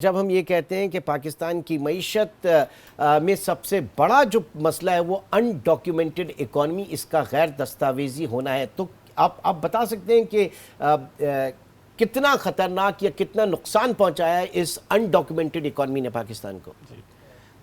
जब हम ये कहते हैं कि पाकिस्तान की मईशत में सबसे बड़ा जो मसला है वो अनडॉक्यूमेंटेड इकॉनमी, इसका गैर दस्तावेजी होना है, तो आप बता सकते हैं कि कितना ख़तरनाक या कितना नुकसान पहुंचाया है इस अनडॉक्यूमेंटेड इकॉनमी ने पाकिस्तान को?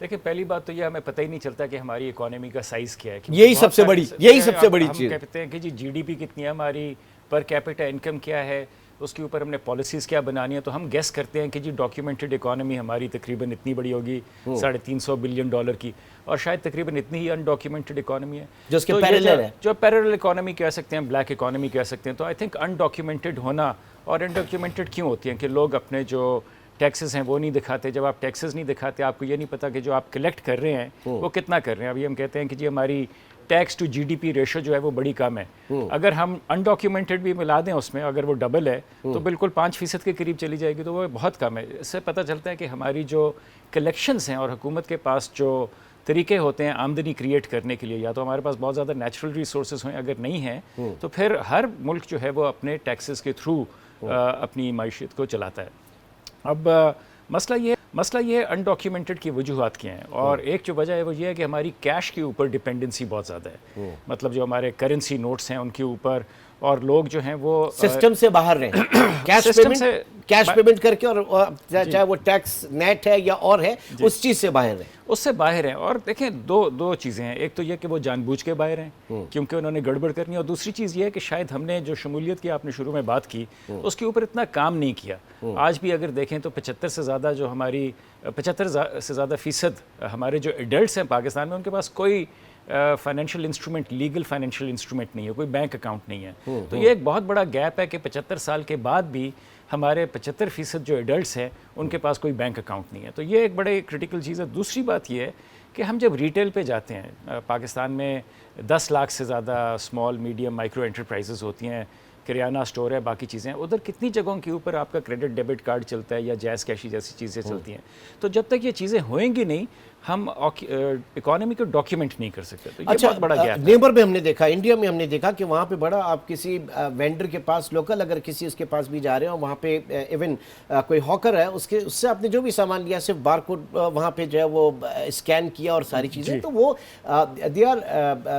देखिए, पहली बात तो ये हमें पता ही नहीं चलता कि हमारी इकोनॉमी का साइज़ क्या है। यही सबसे बड़ी चीज़। हम कहते हैं कि जी जीडीपी कितनी है हमारी, पर कैपिटा इनकम क्या है, उसके ऊपर हमने पॉलिसीज़ क्या बनानी है, तो हम गेस करते हैं कि जी डॉक्यूमेंटेड इकोनॉमी हमारी तकरीबन इतनी बड़ी होगी, $350 बिलियन की, और शायद तकरीबन इतनी ही अनडॉक्यूमेंटेड इकोनॉमी है जो उसके पैरेलल है, जो पैरेलल इकोनॉमी कह सकते हैं, ब्लैक इकोनॉमी कह सकते हैं। तो आई थिंक अनडॉक्यूमेंटेड होना, और अनडॉक्यूमेंटेड क्यों होती हैं कि लोग अपने जो टैक्सेस हैं वो नहीं दिखाते। जब आप टैक्सेस नहीं दिखाते, आपको ये नहीं पता कि जो आप कलेक्ट कर रहे हैं वो कितना कर रहे हैं। अभी हम कहते हैं कि जी हमारी टैक्स टू जीडीपी रेशो जो है वो बड़ी कम है। अगर हम अनडॉक्यूमेंटेड भी मिला दें उसमें, अगर वो डबल है तो बिल्कुल 5% के करीब चली जाएगी, तो वो बहुत कम है। इससे पता चलता है कि हमारी जो कलेक्शंस हैं और हुकूमत के पास जो तरीके होते हैं आमदनी क्रिएट करने के लिए, या तो हमारे पास बहुत ज़्यादा नेचुरल रिसोर्सेज हैं, अगर नहीं हैं तो फिर हर मुल्क जो है वो अपने टैक्सेस के थ्रू अपनी मायशत को चलाता है। अब मसला ये अनडॉक्यूमेंटेड की वजूहत क्या हैं, और एक जो वजह है वो ये है कि हमारी कैश के ऊपर डिपेंडेंसी बहुत ज़्यादा है। मतलब जो हमारे करेंसी नोट्स हैं उनके ऊपर, और लोग जो हैं वो सिस्टम से बाहर रहे कैश पेमेंट करके, और चाहे वो टैक्स नेट है या और है, उस चीज़ से बाहर है, उससे बाहर हैं। और देखें, दो चीज़ें हैं। एक तो ये कि वो जानबूझ के बाहर हैं क्योंकि उन्होंने गड़बड़ करनी है, और दूसरी चीज़ ये है कि शायद हमने जो शमूलियत की आपने शुरू में बात की उसके ऊपर इतना काम नहीं किया। आज भी अगर देखें तो 75 से ज़्यादा जो हमारी 75 से ज़्यादा फ़ीसद हमारे जो एडल्ट्स हैं पाकिस्तान में, उनके पास कोई financial instrument, legal financial instrument नहीं है, कोई बैंक अकाउंट नहीं है। तो ये एक बहुत बड़ा गैप है कि 75 साल के बाद भी हमारे 75% जो एडल्ट्स हैं उनके पास कोई बैंक अकाउंट नहीं है। तो ये एक बड़े क्रिटिकल चीज़ है। दूसरी बात ये है कि हम जब रिटेल पे जाते हैं, पाकिस्तान में 10 लाख से ज़्यादा स्मॉल मीडियम माइक्रो एंटरप्राइजेज़ होती हैं, किराना स्टोर है, बाकी चीज़ें हैं। उधर कितनी जगहों के ऊपर आपका क्रेडिट डेबिट कार्ड चलता है या जैज़ कैशी जैसी चीज़ें चलती हैं। तो जब तक ये चीज़ें होएंगी नहीं, हम इकोनॉमी को डॉक्यूमेंट नहीं कर सकते। तो ये बहुत बड़ा गैप है। नेबर में हमने देखा, इंडिया में हमने देखा कि वहाँ पे बड़ा, आप किसी वेंडर के पास, लोकल अगर किसी उसके पास भी जा रहे हो, वहाँ पे इवन कोई हॉकर है, उससे आपने जो भी सामान लिया, सिर्फ बारकोड वहाँ पे जो है वो स्कैन किया और सारी चीज़ें, तो वो they are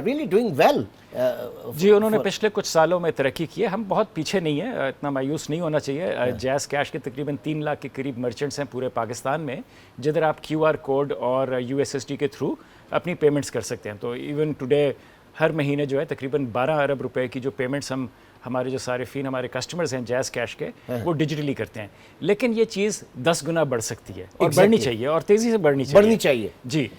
really doing well. जी, उन्होंने पिछले कुछ सालों में तरक्की की है। हम बहुत पीछे नहीं है, इतना मायूस नहीं होना चाहिए। जैज़ कैश के तकरीबन 3 लाख के करीब मर्चेंट्स हैं पूरे पाकिस्तान में, जिधर आप QR कोड और USSD के थ्रू अपनी पेमेंट्स कर सकते हैं। तो इवन टुडे हर महीने जो है तकरीबन 12 अरब रुपए की जो पेमेंट्स हमारे जो सारिफीन, हमारे कस्टमर्स हैं जैज़ कैश के, वो डिजिटली करते हैं। लेकिन ये चीज़ 10 गुना बढ़ सकती है, और बढ़नी चाहिए, और तेज़ी से बढ़नी चाहिए। जी।